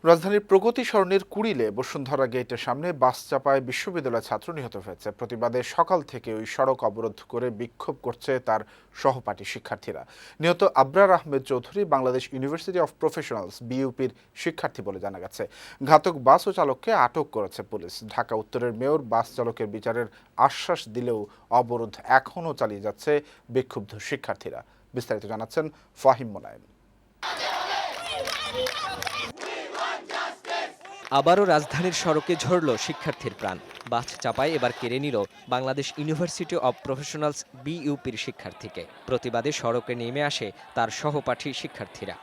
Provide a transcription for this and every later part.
রাজধানীর প্রগতি সরণির কুড়িলে বসুন্ধরা গেটের সামনে বাস চাপায় বিশ্ববিদ্যালয়ের ছাত্র নিহত হয়েছে। প্রতিবাদে সকাল থেকে ওই সড়ক অবরোধ করে বিক্ষোভ করছে তার সহপাঠী শিক্ষার্থীরা। নিহত Abrar Ahmed Chowdhury Bangladesh University of Professionals বিইউপির শিক্ষার্থী বলে জানা গেছে। ঘাতক বাস ও চালককে আটক করেছে পুলিশ। ঢাকা উত্তরের মেয়র বাস চালকের বিচারের আশ্বাস দিলেও অবরোধ এখনও চালিয়ে যাচ্ছে বিক্ষুব্ধ শিক্ষার্থীরা। বিস্তারিত জানাচ্ছেন ফাহিম মোনায়েম। আবারও রাজধানীর সড়কে ঝরল শিক্ষার্থীর প্রাণ। বাস চাপায় এবার কেড়ে নিল বাংলাদেশ ইউনিভার্সিটি অব প্রফেশনালস বিইউপির শিক্ষার্থীকে। প্রতিবাদে সড়কে নেমে আসে তার সহপাঠী শিক্ষার্থীরা।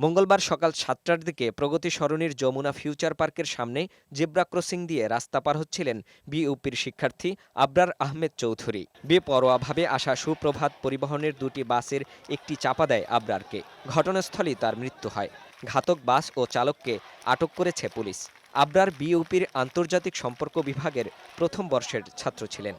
মঙ্গলবার সকাল 7টার দিকে প্রগতি সরণির যমুনা ফিউচার পার্কের সামনে জেব্রা ক্রসিং দিয়ে রাস্তা পার হচ্ছিলেন বিইউপির শিক্ষার্থী আবরার আহমেদ চৌধুরী। বেপরোয়াভাবে আসা সুপ্রভাত পরিবহনের দুটি বাসের একটি চাপা দেয় আবরারকে। ঘটনাস্থলেই তার মৃত্যু হয়। ঘাতক বাস ও চালককে আটক করেছে পুলিশ। আবরার বিইউপির আন্তর্জাতিক সম্পর্ক বিভাগের প্রথম বর্ষের ছাত্র ছিলেন।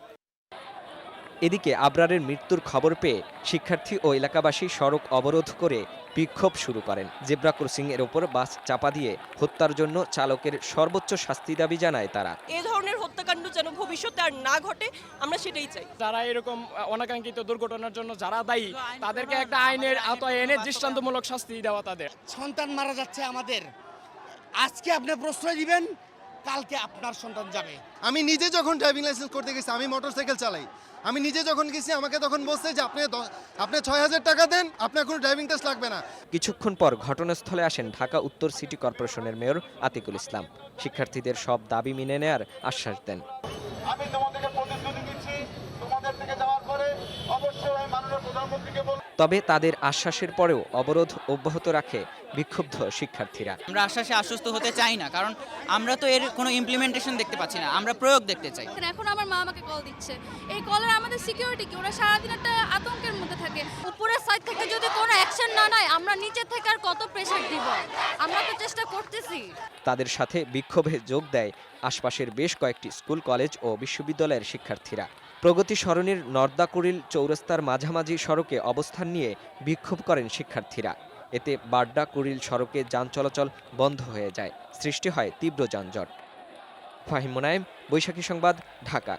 এদিকে আবরারের মৃত্যুর খবর পেয়ে শিক্ষার্থী ও এলাকাবাসী সড়ক অবরোধ করে বিক্ষোভ শুরু করেন। জেব্রা ক্রসিং এর ওপর বাস চাপা দিয়ে হত্যার জন্য চালকের সর্বোচ্চ শাস্তি দাবি জানায় তারা। এই ধরনের হত্যাকাণ্ড যেন ভবিষ্যতে আর না ঘটে, আমরা সেটাই চাই। যারা এরকম অনাকাঙ্ক্ষিত দুর্ঘটনার জন্য যারা দায়ী, তাদেরকে একটা আইনের আওতায় এনে দৃষ্টান্তমূলক শাস্তি দেওয়া তাদের। সন্তান মারা যাচ্ছে আমাদের, আজকে আপনি প্রশ্রয় দিবেন, কালকে আপনার সন্তান যাবে। আমি নিজে যখন ড্রাইভিং লাইসেন্স করতে গেছি, আমি মোটরসাইকেল চালাই, আমি নিজে যখন গেছি আমাকে তখন বলছে যে আপনি ৬,০০০ টাকা দেন, আপনার কোনো ড্রাইভিং টেস্ট লাগবে না। কিছুক্ষণ পর ঘটনাস্থলে আসেন ঢাকা উত্তর সিটি কর্পোরেশনের মেয়র আতিকুল ইসলাম। শিক্ষার্থীদের সব দাবি মেনে নেয়ার আশ্বাস দেন। আমি তোমাদেরকে প্রতিশ্রুতি দিচ্ছি, তোমাদের থেকে যাওয়ার পরে অবশ্যই আমি মাননীয় প্রধানমন্ত্রীকে বলবো। তবে তাদের আশ্বাসের পরেও অবরোধ অব্যাহত রাখে বিক্ষুব্ধ শিক্ষার্থীরা। আমরা আশ্বাসে আশ্বস্ত হতে চাই না, কারণ আমরা তো এর কোনো ইমপ্লিমেন্টেশন দেখতে পাচ্ছি না, আমরা প্রয়োগ দেখতে চাই। এখন আমার মা আমাকে কল দিচ্ছে, এই কলের আমাদের সিকিউরিটি কি? ওরা সারাদিন একটা আতঙ্কের মধ্যে থাকে। উপরের সাইড থেকে যদি কোনো অ্যাকশন না নেয়, আমরা নিচে থেকে আর কত প্রেশার দিব? আমরা তো চেষ্টা করতেছি। তাদের সাথে বিক্ষোভে যোগ দেয় আশপাশের বেশ কয়েকটি স্কুল, কলেজ ও বিশ্ববিদ্যালয়ের শিক্ষার্থীরা। প্রগতি সরণির নর্দাকুড়িল চৌরাস্তার মাঝামাঝি সড়কে অবস্থান নিয়ে বিক্ষোভ করেন শিক্ষার্থীরা। এতে বাড্ডা কুড়িল সড়কে যান চলাচল বন্ধ হয়ে যায়। সৃষ্টি হয় তীব্র যানজট। ফাহিম মোনায়েম, বৈশাখী সংবাদ, ঢাকা।